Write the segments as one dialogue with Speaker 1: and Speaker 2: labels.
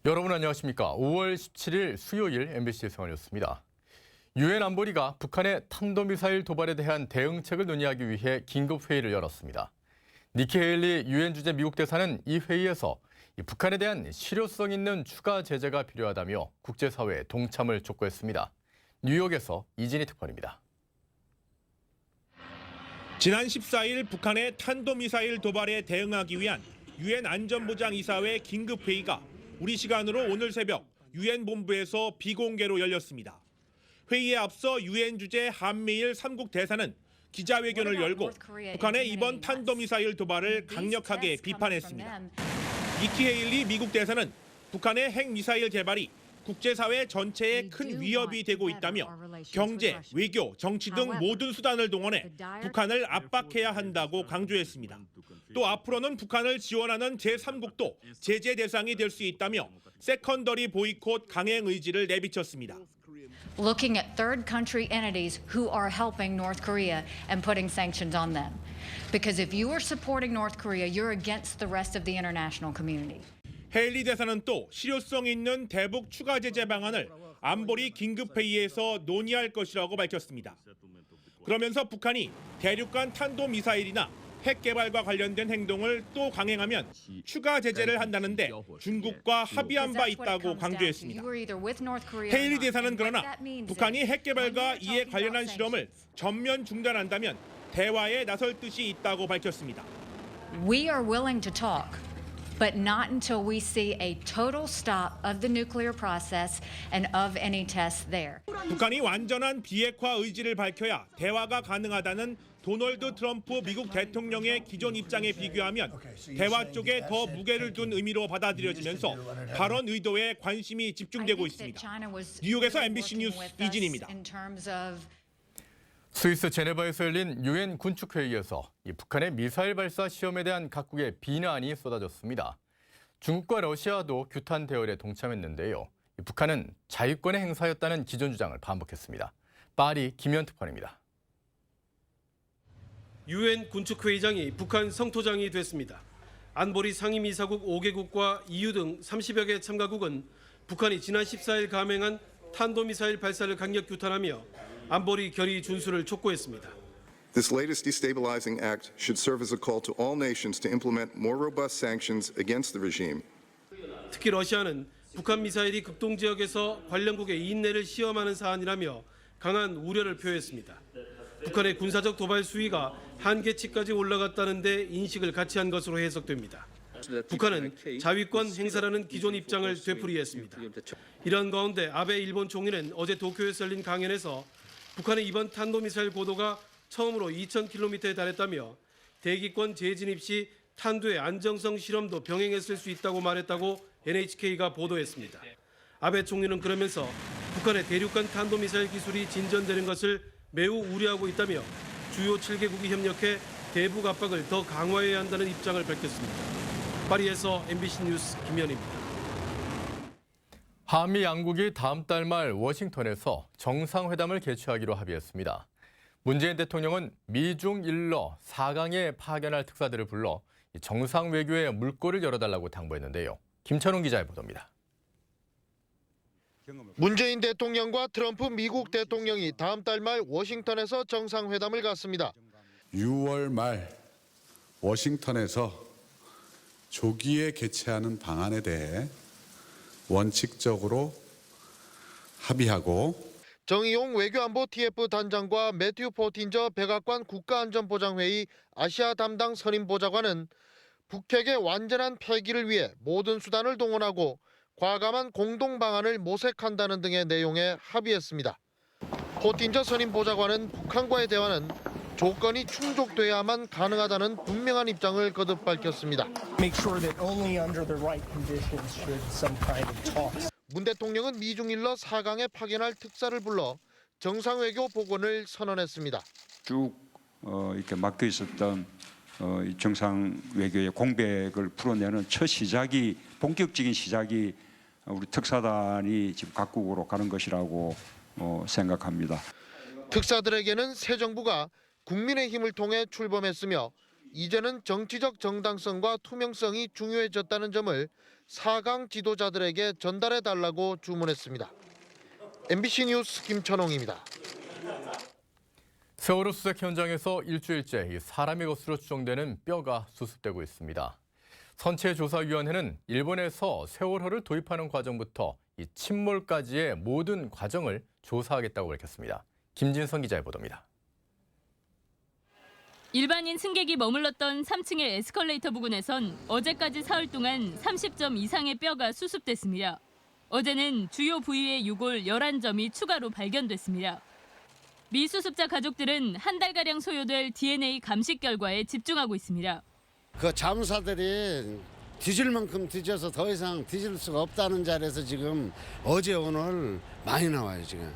Speaker 1: 여러분 안녕하십니까? 5월 17일 수요일 MBC 생활뉴스입니다. 유엔 안보리가 북한의 탄도미사일 도발에 대한 대응책을 논의하기 위해 긴급 회의를 열었습니다. 니키 헤일리 유엔 주재 미국 대사는 이 회의에서 북한에 대한 실효성 있는 추가 제재가 필요하다며 국제사회의 동참을 촉구했습니다. 뉴욕에서 이진희 특파원입니다.
Speaker 2: 지난 14일 북한의 탄도미사일 도발에 대응하기 위한 유엔 안전보장이사회 긴급회의가 우리 시간으로 오늘 새벽 유엔 본부에서 비공개로 열렸습니다. 회의에 앞서 유엔 주재 한미일 3국 대사는 기자회견을 열고 북한의 이번 탄도미사일 도발을 강력하게 비판했습니다. 니키 헤일리 미국 대사는 북한의 핵미사일 개발이 국제사회 전체에 큰 위협이 되고 있다며 경제, 외교, 정치 등 모든 수단을 동원해 북한을 압박해야 한다고 강조했습니다. 또 앞으로는 북한을 지원하는 제3국도 제재 대상이 될 수 있다며 세컨더리 보이콧 강행 의지를 내비쳤습니다.
Speaker 3: Looking at third country entities who are helping North Korea and putting sanctions on them. Because if you are supporting North Korea, you're against the rest of the international community.
Speaker 2: 헤일리 대사는 또 실효성 있는 대북 추가 제재 방안을 안보리 긴급회의에서 논의할 것이라고 밝혔습니다. 그러면서 북한이 대륙간 탄도미사일이나 핵 개발과 관련된 행동을 또 강행하면 추가 제재를 한다는데 중국과 합의한 바 있다고 강조했습니다. 헤일리 대사는 그러나 북한이 핵 개발과 이에 관련한 실험을 전면 중단한다면 대화에 나설 뜻이 있다고 밝혔습니다.
Speaker 3: We are willing to talk. But not until we see a total stop of the nuclear process and of any tests there.
Speaker 2: 북한이 완전한 비핵화 의지를 밝혀야 대화가 가능하다는 도널드 트럼프 미국 대통령의 기존 입장에 비교하면 대화 쪽에 더 무게를 둔 의미로 받아들여지면서 발언 의도에 관심이 집중되고 있습니다. 뉴욕에서 MBC 뉴스 이진입니다.
Speaker 1: 스위스 제네바에서 열린 유엔 군축회의에서 북한의 미사일 발사 시험에 대한 각국의 비난이 쏟아졌습니다. 중국과 러시아도 규탄 대열에 동참했는데요. 북한은 자유권의 행사였다는 기존 주장을 반복했습니다. 파리 김현 특파원입니다.
Speaker 4: 유엔 군축회의장이 북한 성토장이 됐습니다. 안보리 상임이사국 5개국과 EU 등 30여 개 참가국은 북한이 지난 14일 감행한 탄도미사일 발사를 강력 규탄하며 안보리 결의 준수를 촉구했습니다.
Speaker 5: This latest destabilizing act should serve as a call to all nations to implement more robust sanctions against the regime.
Speaker 4: 특히 러시아는 북한 미사일이 극동 지역에서 관련국의 인내를 시험하는 사안이라며 강한 우려를 표했습니다. 북한의 군사적 도발 수위가 한계치까지 올라갔다는 데 인식을 같이 한 것으로 해석됩니다. 북한은 자위권 행사라는 기존 입장을 되풀이했습니다. 이런 가운데 아베 일본 총리는 어제 도쿄에서 열린 강연에서 북한의 이번 탄도미사일 고도가 처음으로 2,000km에 달했다며 대기권 재진입 시 탄두의 안정성 실험도 병행했을 수 있다고 말했다고 NHK가 보도했습니다. 아베 총리는 그러면서 북한의 대륙간 탄도미사일 기술이 진전되는 것을 매우 우려하고 있다며 주요 7개국이 협력해 대북 압박을 더 강화해야 한다는 입장을 밝혔습니다. 파리에서 MBC 뉴스 김현입니다.
Speaker 1: 한미 양국이 다음 달 말 워싱턴에서 정상회담을 개최하기로 합의했습니다. 문재인 대통령은 미중 일러 4강에 파견할 특사들을 불러 정상 외교의 물꼬를 열어달라고 당부했는데요. 김찬웅 기자의 보도입니다.
Speaker 6: 문재인 대통령과 트럼프 미국 대통령이 다음 달 말 워싱턴에서 정상회담을 갖습니다.
Speaker 7: 6월 말 워싱턴에서 조기에 개최하는 방안에 대해 원칙적으로 합의하고
Speaker 6: 정의용 외교안보 TF 단장과 매튜 포틴저 백악관 국가안전보장회의 아시아 담당 선임보좌관은 북핵의 완전한 폐기를 위해 모든 수단을 동원하고 과감한 공동 방안을 모색한다는 등의 내용에 합의했습니다. 포틴저 선임보좌관은 북한과의 대화는 조건이 충족돼야만 가능하다는 분명한 입장을 거듭 밝혔습니다. 문 대통령은 미중 일러 4강에 파견할 특사를 불러 정상외교 복원을 선언했습니다.
Speaker 8: 쭉 이렇게 막혀 있었던 정상 외교의 공백을 풀어내는 첫 시작이 본격적인 시작이 우리 특사단이 지금 각국으로 가는 것이라고 생각합니다.
Speaker 6: 특사들에게는 새 정부가 국민의 힘을 통해 출범했으며 이제는 정치적 정당성과 투명성이 중요해졌다는 점을 4강 지도자들에게 전달해달라고 주문했습니다. MBC 뉴스 김천홍입니다.
Speaker 1: 세월호 수색 현장에서 일주일째 사람의 것으로 추정되는 뼈가 수습되고 있습니다. 선체조사위원회는 일본에서 세월호를 도입하는 과정부터 이 침몰까지의 모든 과정을 조사하겠다고 밝혔습니다. 김진성 기자의 보도입니다.
Speaker 9: 일반인 승객이 머물렀던 3층의 에스컬레이터 부근에선 어제까지 사흘 동안 30점 이상의 뼈가 수습됐습니다. 어제는 주요 부위의 유골 11점이 추가로 발견됐습니다. 미수습자 가족들은 한 달가량 소요될 DNA 감식 결과에 집중하고 있습니다.
Speaker 10: 그 잠수사들이 뒤질 만큼 뒤져서 더 이상 뒤질 수가 없다는 자리에서 지금 어제 오늘 많이 나와요 지금.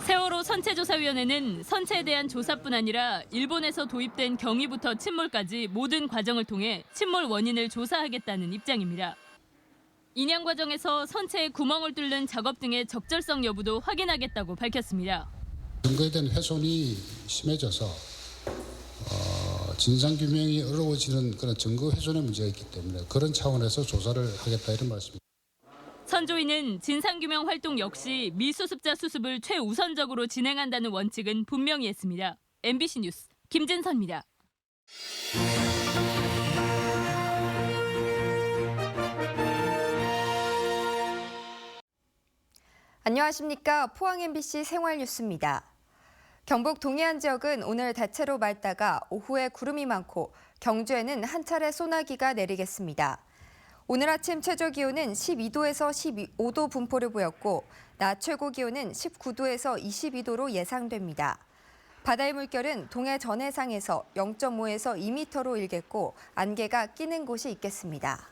Speaker 9: 세월호 선체조사위원회는 선체에 대한 조사뿐 아니라 일본에서 도입된 경위부터 침몰까지 모든 과정을 통해 침몰 원인을 조사하겠다는 입장입니다. 인양 과정에서 선체에 구멍을 뚫는 작업 등의 적절성 여부도 확인하겠다고 밝혔습니다.
Speaker 11: 증거에 대한 훼손이 심해져서 진상규명이 어려워지는 그런 증거 훼손의 문제가 있기 때문에 그런 차원에서 조사를 하겠다 이런 말씀입니다.
Speaker 9: 선조위는 진상규명 활동 역시 미수습자 수습을 최우선적으로 진행한다는 원칙은 분명히 했습니다. MBC 뉴스 김진선입니다.
Speaker 12: 안녕하십니까. 포항 MBC 생활뉴스입니다. 경북 동해안 지역은 오늘 대체로 맑다가 오후에 구름이 많고 경주에는 한 차례 소나기가 내리겠습니다. 오늘 아침 최저 기온은 12도에서 15도 분포를 보였고 낮 최고 기온은 19도에서 22도로 예상됩니다. 바다의 물결은 동해 전해상에서 0.5에서 2m로 일겠고 안개가 끼는 곳이 있겠습니다.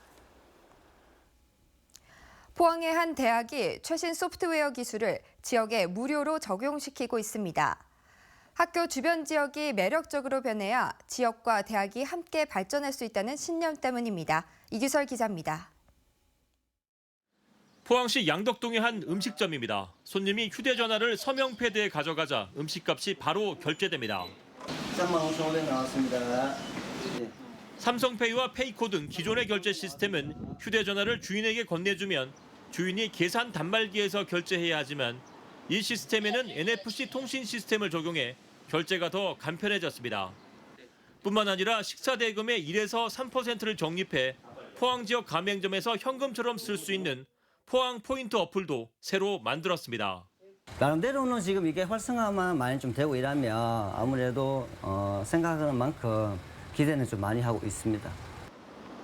Speaker 12: 포항의 한 대학이 최신 소프트웨어 기술을 지역에 무료로 적용시키고 있습니다. 학교 주변 지역이 매력적으로 변해야 지역과 대학이 함께 발전할 수 있다는 신념 때문입니다. 이규설 기자입니다.
Speaker 13: 포항시 양덕동의 한 음식점입니다. 손님이 휴대전화를 서명패드에 가져가자 음식값이 바로 결제됩니다.
Speaker 14: 35,500 나왔습니다.
Speaker 13: 삼성페이와 페이코 등 기존의 결제 시스템은 휴대전화를 주인에게 건네주면 주인이 계산 단말기에서 결제해야 하지만 이 시스템에는 NFC 통신 시스템을 적용해 결제가 더 간편해졌습니다. 뿐만 아니라 식사 대금의 1에서 3%를 적립해 포항 지역 가맹점에서 현금처럼 쓸 수 있는 포항 포인트 어플도 새로 만들었습니다.
Speaker 14: 나름대로는 지금 이게 활성화만 많이 좀 되고 이러면 아무래도 생각하는 만큼 기대는 좀 많이 하고 있습니다.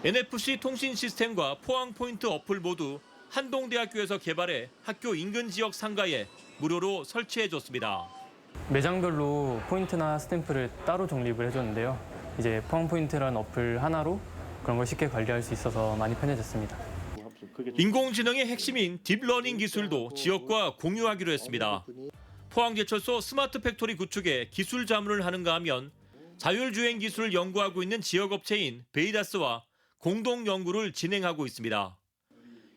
Speaker 13: NFC 통신 시스템과 포항 포인트 어플 모두 한동대학교에서 개발해 학교 인근 지역 상가에 무료로 설치해줬습니다.
Speaker 15: 매장별로 포인트나 스탬프를 따로 적립을 해줬는데요. 이제 포항 포인트라는 어플 하나로 그런 걸 쉽게 관리할 수 있어서 많이 편해졌습니다.
Speaker 13: 인공지능의 핵심인 딥러닝 기술도 지역과 공유하기로 했습니다. 포항제철소 스마트 팩토리 구축에 기술 자문을 하는가 하면 자율주행 기술을 연구하고 있는 지역업체인 베이다스와 공동 연구를 진행하고 있습니다.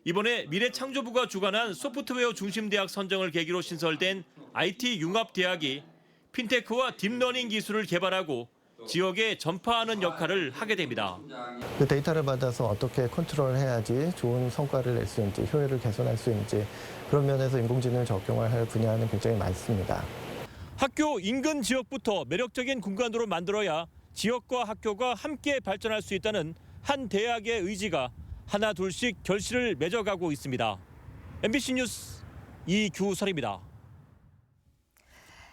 Speaker 13: 이번에 미래창조부가 주관한 소프트웨어 중심 대학 선정을 계기로 신설된 IT 융합대학이 핀테크와 딥러닝 기술을 개발하고 지역에 전파하는 역할을 하게 됩니다.
Speaker 16: 그 데이터를 받아서 어떻게 컨트롤해야지 좋은 성과를 낼 수 있는지, 효율을 개선할 수 있는지 그런 면에서 인공지능을 적용을 할 분야는 굉장히 많습니다.
Speaker 13: 학교 인근 지역부터 매력적인 공간으로 만들어야 지역과 학교가 함께 발전할 수 있다는 한 대학의 의지가 하나 둘씩 결실을 맺어가고 있습니다. MBC 뉴스 이규설입니다.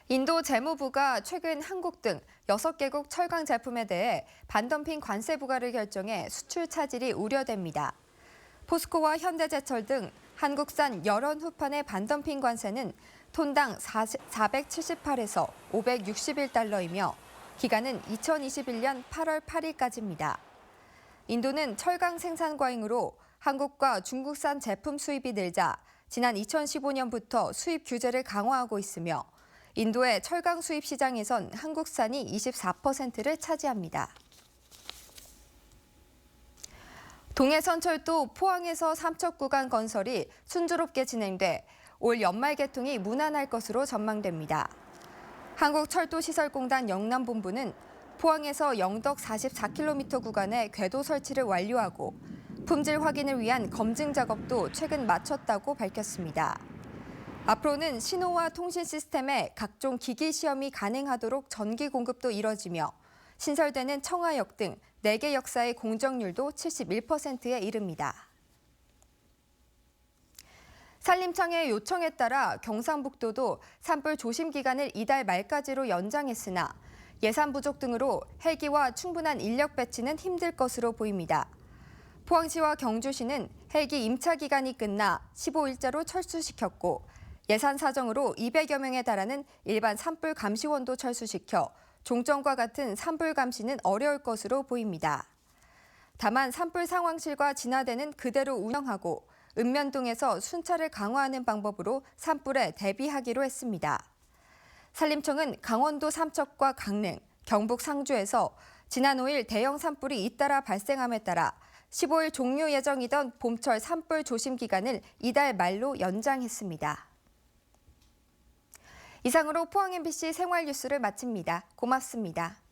Speaker 12: 인도 재무부가 최근 한국 등 6개국 철강 제품에 대해 반덤핑 관세 부과를 결정해 수출 차질이 우려됩니다. 포스코와 현대제철 등 한국산 여러 후판의 반덤핑 관세는 톤당 478에서 561달러이며 기간은 2021년 8월 8일까지입니다. 인도는 철강 생산 과잉으로 한국과 중국산 제품 수입이 늘자 지난 2015년부터 수입 규제를 강화하고 있으며 인도의 철강 수입 시장에선 한국산이 24%를 차지합니다. 동해선철도 포항에서 삼척 구간 건설이 순조롭게 진행돼 올 연말 개통이 무난할 것으로 전망됩니다. 한국철도시설공단 영남본부는 포항에서 영덕 44km 구간에 궤도 설치를 완료하고 품질 확인을 위한 검증 작업도 최근 마쳤다고 밝혔습니다. 앞으로는 신호와 통신 시스템에 각종 기기 시험이 가능하도록 전기 공급도 이뤄지며 신설되는 청하역 등 4개 역사의 공정률도 71%에 이릅니다. 산림청의 요청에 따라 경상북도도 산불 조심 기간을 이달 말까지로 연장했으나 예산 부족 등으로 헬기와 충분한 인력 배치는 힘들 것으로 보입니다. 포항시와 경주시는 헬기 임차 기간이 끝나 15일자로 철수시켰고 예산 사정으로 200여 명에 달하는 일반 산불 감시원도 철수시켜 종점과 같은 산불 감시는 어려울 것으로 보입니다. 다만 산불 상황실과 진화대는 그대로 운영하고 읍면동에서 순찰을 강화하는 방법으로 산불에 대비하기로 했습니다. 산림청은 강원도 삼척과 강릉, 경북 상주에서 지난 5일 대형 산불이 잇따라 발생함에 따라 15일 종료 예정이던 봄철 산불 조심 기간을 이달 말로 연장했습니다. 이상으로 포항 MBC 생활 뉴스를 마칩니다. 고맙습니다.